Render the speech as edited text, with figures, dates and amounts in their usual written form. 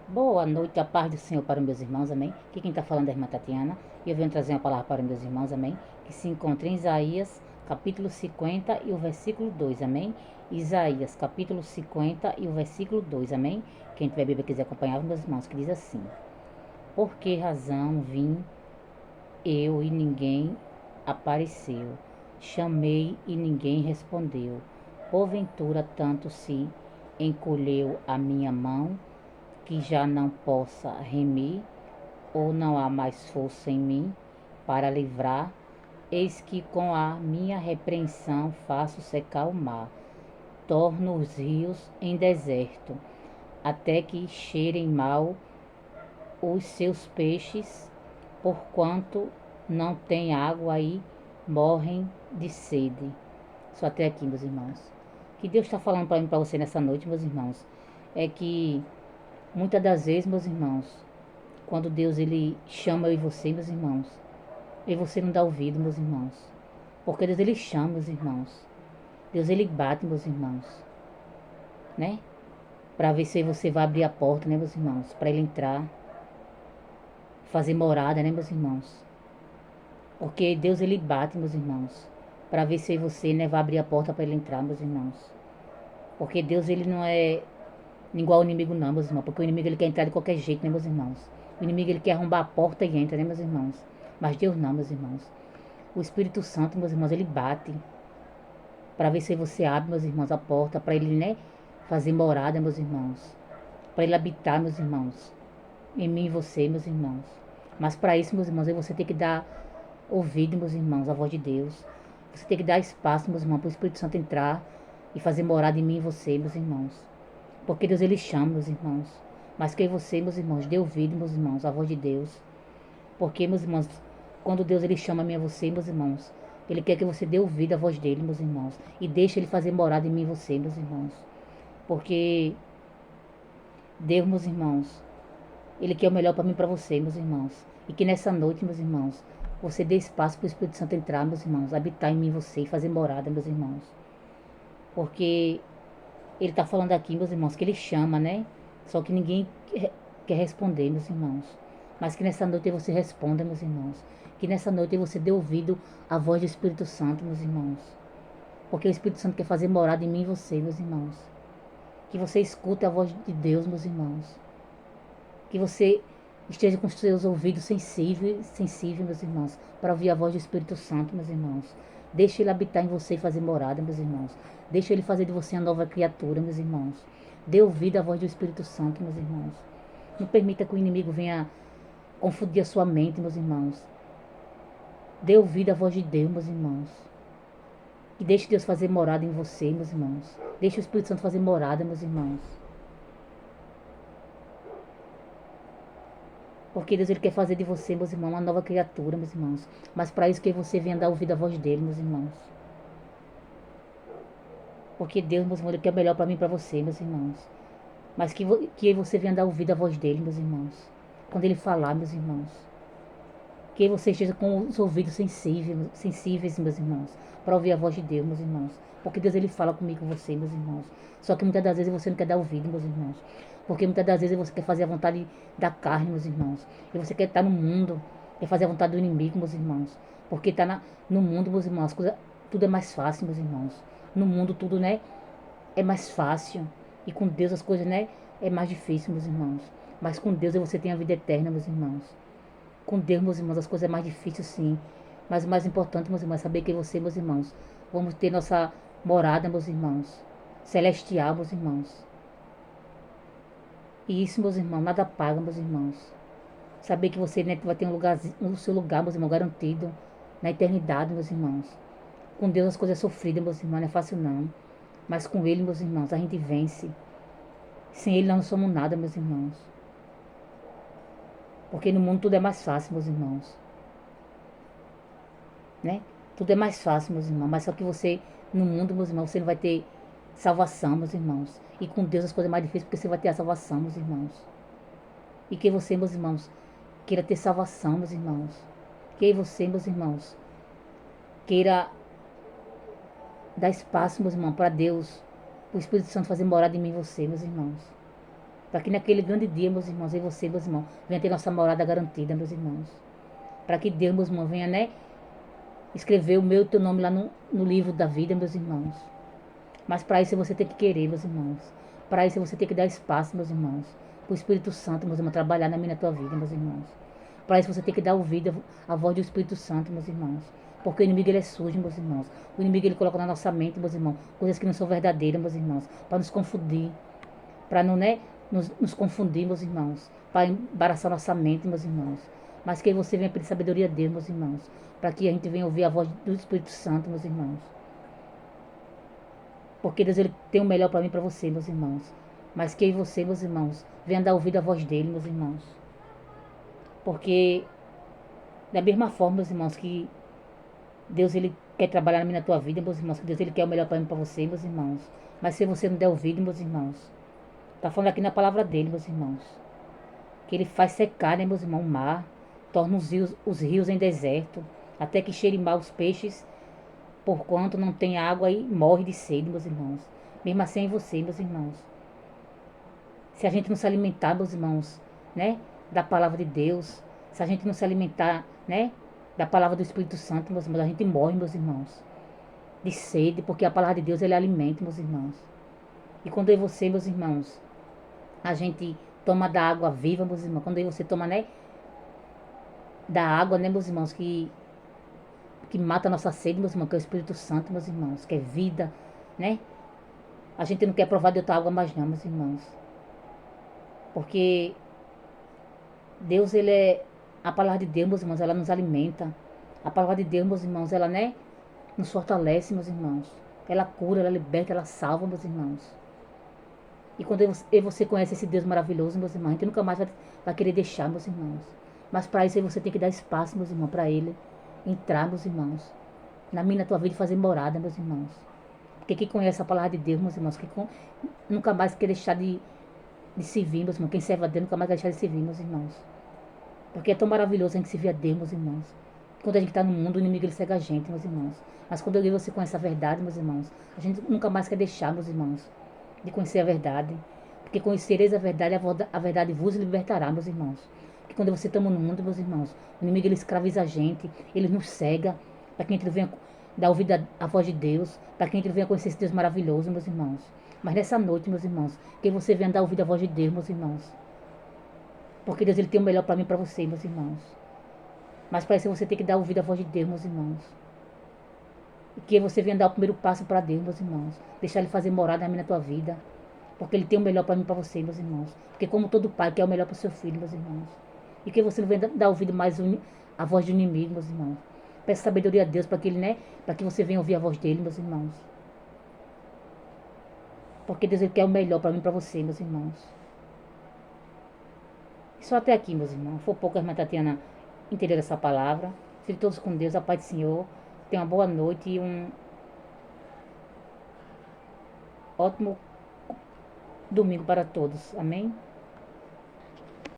Boa noite, a paz do Senhor para os meus irmãos, amém? Aqui quem está falando é a irmã Tatiana e eu venho trazer uma palavra para os meus irmãos, amém? Que se encontra em Isaías, capítulo 50 e o versículo 2, amém? Isaías, capítulo 50 e o versículo 2, amém? Quem tiver Bíblia e quiser acompanhar os meus irmãos, que diz assim: Por que razão vim eu e ninguém apareceu? Chamei e ninguém respondeu. Porventura tanto se encolheu a minha mão que já não possa remir, ou não há mais força em mim para livrar, eis que com a minha repreensão faço secar o mar, torno os rios em deserto, até que cheirem mal os seus peixes, porquanto não tem água e morrem de sede. Só até aqui, meus irmãos. O que Deus está falando para mim, para você nessa noite, meus irmãos, é que muitas das vezes, meus irmãos, quando Deus ele chama eu e você, meus irmãos, e você não dá ouvido, meus irmãos. Porque Deus ele chama, meus irmãos. Deus ele bate, meus irmãos, né? Para ver se você vai abrir a porta, né, meus irmãos, para ele entrar, fazer morada, né, meus irmãos? Porque Deus ele bate, meus irmãos, para ver se você, né, vai abrir a porta para ele entrar, meus irmãos. Porque Deus ele não é igual ao inimigo não, meus irmãos, porque o inimigo ele quer entrar de qualquer jeito, né, meus irmãos? O inimigo ele quer arrombar a porta e entra, né, meus irmãos? Mas Deus não, meus irmãos. O Espírito Santo, meus irmãos, ele bate para ver se você abre, meus irmãos, a porta para ele, né, fazer morada, meus irmãos, para ele habitar, meus irmãos, em mim e você, meus irmãos. Mas para isso, meus irmãos, você tem que dar ouvido, meus irmãos, à voz de Deus. Você tem que dar espaço, meus irmãos, para o Espírito Santo entrar e fazer morada em mim e você, meus irmãos. Porque Deus ele chama, meus irmãos. Mas que você, meus irmãos, dê ouvido, meus irmãos, à voz de Deus. Porque, meus irmãos, quando Deus ele chama a mim e a você, meus irmãos, ele quer que você dê ouvido à voz dele, meus irmãos. E deixe ele fazer morada em mim e você, meus irmãos. Porque Deus, meus irmãos, ele quer o melhor para mim e para você, meus irmãos. E que nessa noite, meus irmãos, você dê espaço para o Espírito Santo entrar, meus irmãos, habitar em mim e você e fazer morada, meus irmãos. Porque ele está falando aqui, meus irmãos, que ele chama, né? Só que ninguém quer responder, meus irmãos. Mas que nessa noite você responda, meus irmãos. Que nessa noite você dê ouvido à voz do Espírito Santo, meus irmãos. Porque o Espírito Santo quer fazer morada em mim e você, meus irmãos. Que você escute a voz de Deus, meus irmãos. Que você esteja com os seus ouvidos sensíveis, meus irmãos, para ouvir a voz do Espírito Santo, meus irmãos. Deixe ele habitar em você e fazer morada, meus irmãos. Deixe ele fazer de você uma nova criatura, meus irmãos. Dê ouvido à voz do Espírito Santo, meus irmãos. Não permita que o inimigo venha confundir a sua mente, meus irmãos. Dê ouvido à voz de Deus, meus irmãos. E deixe Deus fazer morada em você, meus irmãos. Deixe o Espírito Santo fazer morada, meus irmãos. Porque Deus ele quer fazer de você, meus irmãos, uma nova criatura, meus irmãos. Mas para isso que você venha dar ouvido à voz dele, meus irmãos. Porque Deus, meus irmãos, ele quer o melhor para mim e para você, meus irmãos. Mas que você venha dar ouvido à voz dele, meus irmãos. Quando ele falar, meus irmãos. Que você esteja com os ouvidos sensíveis, meus irmãos. Para ouvir a voz de Deus, meus irmãos. Porque Deus ele fala comigo com você, meus irmãos. Só que muitas das vezes você não quer dar ouvido, meus irmãos. Porque muitas das vezes você quer fazer a vontade da carne, meus irmãos. E você quer estar no mundo, quer fazer a vontade do inimigo, meus irmãos. Porque está no mundo, meus irmãos, tudo é mais fácil, meus irmãos. No mundo tudo, né, é mais fácil. E com Deus as coisas, né, é mais difícil, meus irmãos. Mas com Deus você tem a vida eterna, meus irmãos. Com Deus, meus irmãos, as coisas é mais difíceis, sim. Mas o mais importante, meus irmãos, é saber que você, meus irmãos, vamos ter nossa morada, meus irmãos. Celestial, meus irmãos. E isso, meus irmãos, nada paga, meus irmãos. Saber que você, né, vai ter um lugar, o seu lugar, meus irmãos, garantido na eternidade, meus irmãos. Com Deus as coisas sofridas, meus irmãos, não é fácil não. Mas com Ele, meus irmãos, a gente vence. Sem Ele nós não somos nada, meus irmãos. Porque no mundo tudo é mais fácil, meus irmãos. Né? Tudo é mais fácil, meus irmãos. Mas só que você, no mundo, meus irmãos, você não vai ter salvação, meus irmãos. E com Deus as coisas é mais difíceis porque você vai ter a salvação, meus irmãos. E que você, meus irmãos, queira ter salvação, meus irmãos. Que você, meus irmãos, queira dar espaço, meus irmãos, para Deus, o Espírito Santo fazer morada em mim e você, meus irmãos. Para que naquele grande dia, meus irmãos, eu e você, meus irmãos, venha ter nossa morada garantida, meus irmãos. Para que Deus, meus irmãos, venha, né, escrever o meu e o teu nome lá no livro da vida, meus irmãos. Mas para isso você tem que querer, meus irmãos. Para isso você tem que dar espaço, meus irmãos. Para o Espírito Santo, meus irmãos, trabalhar na minha e na tua vida, meus irmãos. Para isso você tem que dar ouvido à voz do Espírito Santo, meus irmãos. Porque o inimigo ele é sujo, meus irmãos. O inimigo ele coloca na nossa mente, meus irmãos, coisas que não são verdadeiras, meus irmãos. Para nos confundir. Para não, né, nos confundir, meus irmãos. Para embaraçar nossa mente, meus irmãos. Mas que você venha pedir sabedoria a Deus, meus irmãos. Para que a gente venha ouvir a voz do Espírito Santo, meus irmãos. Porque Deus ele tem o melhor para mim e para você, meus irmãos. Mas que você, meus irmãos, venha dar ouvido à voz dele, meus irmãos. Porque da mesma forma, meus irmãos, que Deus ele quer trabalhar na minha na tua vida, meus irmãos, que Deus ele quer o melhor para mim e para você, meus irmãos. Mas se você não der ouvido, meus irmãos, tá falando aqui na palavra dele, meus irmãos, que ele faz secar, né, meus irmãos, o mar, torna os rios em deserto, até que cheire mal os peixes, porquanto não tem água e morre de sede, meus irmãos. Mesmo assim é você, meus irmãos. Se a gente não se alimentar, meus irmãos, né, da palavra de Deus, se a gente não se alimentar, né, da palavra do Espírito Santo, meus irmãos, a gente morre, meus irmãos, de sede, porque a palavra de Deus, ele alimenta, meus irmãos. E quando eu e você, meus irmãos, a gente toma da água viva, meus irmãos, quando eu e você toma, né, da água, né, meus irmãos, que mata a nossa sede, meus irmãos, que é o Espírito Santo, meus irmãos, que é vida, né? A gente não quer provar de outra água mais não, meus irmãos. Porque Deus, ele é... A palavra de Deus, meus irmãos, ela nos alimenta. A palavra de Deus, meus irmãos, ela, né, nos fortalece, meus irmãos. Ela cura, ela liberta, ela salva, meus irmãos. E quando eu e você conhece esse Deus maravilhoso, meus irmãos, a gente nunca mais vai querer deixar, meus irmãos. Mas para isso você tem que dar espaço, meus irmãos, para ele entrar, meus irmãos, na minha, na tua vida e fazer morada, meus irmãos. Porque quem conhece a palavra de Deus, meus irmãos, nunca mais quer deixar de servir, meus irmãos. Quem serve a Deus nunca mais vai deixar de servir, meus irmãos. Porque é tão maravilhoso a gente servir a Deus, meus irmãos. Quando a gente está no mundo, o inimigo ele segue a gente, meus irmãos. Mas quando eu e você conhece a verdade, meus irmãos, a gente nunca mais quer deixar, meus irmãos, de conhecer a verdade. Porque conhecereis a verdade, a verdade vos libertará, meus irmãos. Porque quando você está no mundo, meus irmãos, o inimigo ele escraviza a gente, ele nos cega, para que a gente venha dar ouvido à voz de Deus, para que a gente venha conhecer esse Deus maravilhoso, meus irmãos. Mas nessa noite, meus irmãos, que você venha dar ouvido à voz de Deus, meus irmãos. Porque Deus ele tem o melhor para mim e para você, meus irmãos. Mas para isso você tem que dar ouvido à voz de Deus, meus irmãos. E que você venha dar o primeiro passo para Deus, meus irmãos. Deixar ele fazer morada na minha na tua vida. Porque ele tem o melhor para mim e para você, meus irmãos. Porque como todo pai quer o melhor para o seu filho, meus irmãos. E que você não venha dar ouvido mais à voz do inimigo, meus irmãos. Peça sabedoria a Deus para que ele, né, para que você venha ouvir a voz dele, meus irmãos. Porque Deus ele quer o melhor para mim e para você, meus irmãos. E só até aqui, meus irmãos. Foi pouco a irmã Tatiana entender essa palavra. Fiquem todos com Deus, a paz do Senhor. Tenha uma boa noite e um ótimo domingo para todos. Amém?